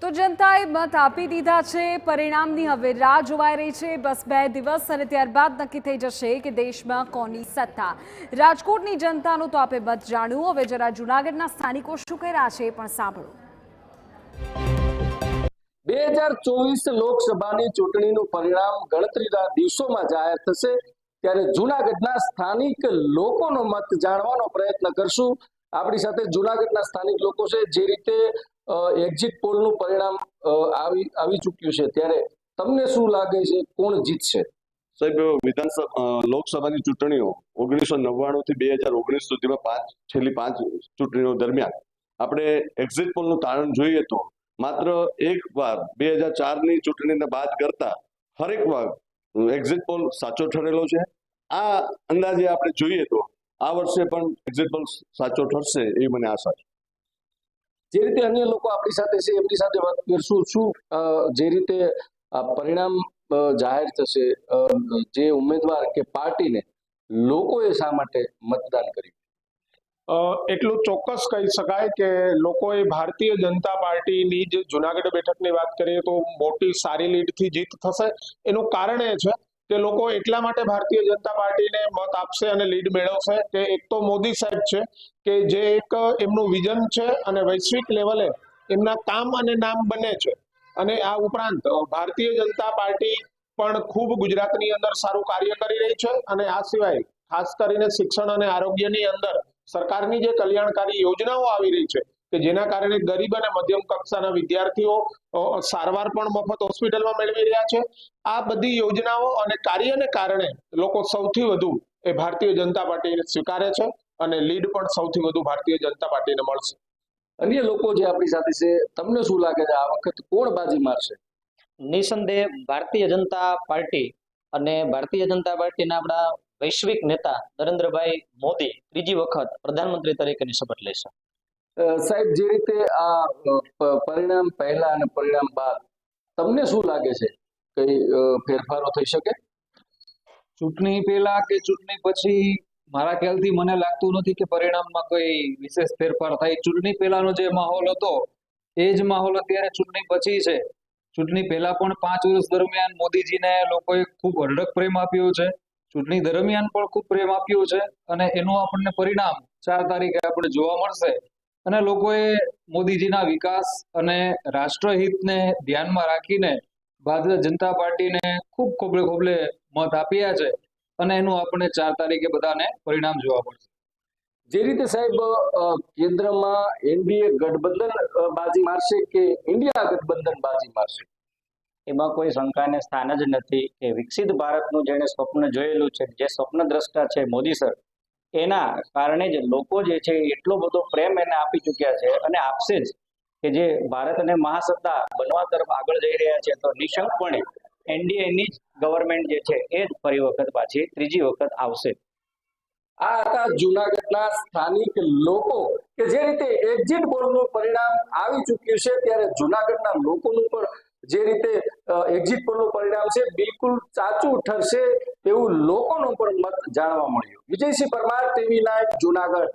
તો જનતાએ મત આપી દીધા છે। પરિણામની હવે રાહ જોવાઈ રહી છે। બસ 2 દિવસ અને ત્યારબાદ નક્કી થઈ જશે કે દેશમાં કોની સત્તા। રાજકોટની જનતાનું તો આપે મત જાણ્યું। હવે જરા જૂનાગઢના સ્થાનિકો શું કહી રહ્યા છે એ પણ સાંભળો। 2024 લોકસભાની ચૂંટણીનું પરિણામ ગણતરીના દિવસોમાં જાહેર થશે, ત્યારે જૂનાગઢના સ્થાનિક લોકોનો મત જાણવાનો પ્રયત્ન કરશું। આપણી સાથે જૂનાગઢના સ્થાનિક લોકો છે। જે રીતે એક્ઝિટ પોલનું પરિણામ આવી ચૂક્યું છે, ત્યારે તમને શું લાગે છે, કોણ જીતશે? સાહેબ, લોકસભાની ચૂંટણીઓ 1999 થી 2019 સુધીમાં છેલ્લી 5 ચૂંટણીઓ દરમિયાન આપણે એક્ઝિટ પોલનું તારણ જોઈએ તો માત્ર એક વાર 2004ની ચૂંટણીને બાદ કરતા હરેક વાર એક્ઝિટ પોલ સાચો ઠરેલો છે। આ અંદાજે આપણે જોઈએ તો આ વર્ષે પણ એક્ઝિટ પોલ સાચો ઠરશે એવી મને આશા છે। જે રીતે અન્ય લોકો આપણી સાથે છે એમની સાથે વાત કરશું। શું જે રીતે પરિણામ જાહેર થશે, જે ઉમેદવાર કે પાર્ટીને લોકોએ શા માટે મતદાન કર્યું? એટલું ચોક્કસ કહી શકાય કે લોકોએ ભારતીય જનતા પાર્ટીની જે જુનાગઢ બેઠકની વાત કરીએ તો મોટી સારી લીડથી જીત થશે। એનું કારણ એ છે કે લોકો એટલા માટે ભારતીય જનતા પાર્ટીને મત આપશે અને લીડ મેળવશે કે એક તો મોદી સાહેબ છે કે જે એક એમનું વિઝન છે અને વૈશ્વિક લેવલે એમના કામ અને નામ બને છે। અને આ ઉપરાંત ભારતીય જનતા પાર્ટી પણ ખૂબ ગુજરાતની અંદર સારું કાર્ય કરી રહી છે। અને આ સિવાય ખાસ કરીને શિક્ષણ અને આરોગ્યની અંદર સરકારની જે કલ્યાણકારી યોજનાઓ આવી રહી છે કે જેના કારણે ગરીબ અને મધ્યમ કક્ષાના વિદ્યાર્થીઓ સારવાર પણ મફત હોસ્પિટલમાં મેળવી રહ્યા છે। આ બધી યોજનાઓ અને કાર્યને કારણે લોકો સૌથી વધુ એ ભારતીય જનતા પાર્ટીને સ્વીકારે છે અને લીડ પણ સૌથી વધુ ભારતીય જનતા પાર્ટીને મળશે। અન્ય લોકો જે આપણી સાથે છે, તમને શું લાગે છે આ વખત કોણ બાજી મારશે? નિસંદેહ ભારતીય જનતા પાર્ટી અને ભારતીય જનતા પાર્ટીના આપણા વૈશ્વિક નેતા નરેન્દ્રભાઈ મોદી ત્રીજી વખત પ્રધાનમંત્રી તરીકેની શપથ લેશે। સાહેબ, જે રીતે આ પરિણામ પહેલા અને પરિણામ બાદ તમને શું લાગે છે, કઈ ફેરફારો થઈ શકે? ચૂંટણી પહેલા કે ચૂંટણી પછી મારા ખ્યાલથી મને લાગતું નથી કે પરિણામમાં કોઈ વિશેષ ફેરફાર થાય। ચૂંટણી પહેલાનો જે માહોલ હતો એ જ માહોલ અત્યારે ચૂંટણી પછી છે। ચૂંટણી પહેલા પણ 5 વર્ષ દરમિયાન મોદીજીને લોકોએ ખૂબ અઢળક પ્રેમ આપ્યો છે। ચૂંટણી દરમિયાન પણ ખૂબ પ્રેમ આપ્યો છે અને એનું આપણને પરિણામ 4 તારીખે આપણે જોવા મળશે। અને લોકોએ મોદીજીના વિકાસ અને રાષ્ટ્રહિતને ધ્યાનમાં રાખીને ભારતીય જનતા પાર્ટીને ખૂબ ખોબલે મત આપ્યા છે અને એનું આપણે 4 તારીખે બધાને પરિણામ જોવા મળશે। જે રીતે સાહેબ કેન્દ્રમાં એનડીએ ગઠબંધન બાજી મારશે કે ઇન્ડિયા ગઠબંધન બાજી મારશે? એમાં કોઈ શંકાને સ્થાન જ નથી કે વિકસિત ભારતનું જેણે સ્વપ્ન જોયેલું છે, જે સ્વપ્ન દ્રષ્ટા છે મોદી સર, એના કારણે જ લોકો જે છે એટલો બધો પ્રેમ એને આપી ચૂક્યા છે અને આપશે જ કે જે ભારતને મહાસત્તા બનવા તરફ આગળ જઈ રહ્યા છે। તો નિશંકપણે એનડીએની જ ગવર્મેન્ટ જે છે એ જ ફરી વખત પાછી ત્રીજી વખત આવશે। આ હતા જૂનાગઢના સ્થાનિક લોકો કે જે રીતે એક્ઝિટ પોલનું પરિણામ આવી ચૂક્યું છે, ત્યારે જૂનાગઢના લોકોનું પણ જે રીતે એક્ઝિટ પોલનું પરિણામ છે બિલકુલ સાચું ઠરશે એવું લોકોનો પણ મત જાણવા મળ્યું। વિજયસિંહ પરમાર, TV9 જૂનાગઢ।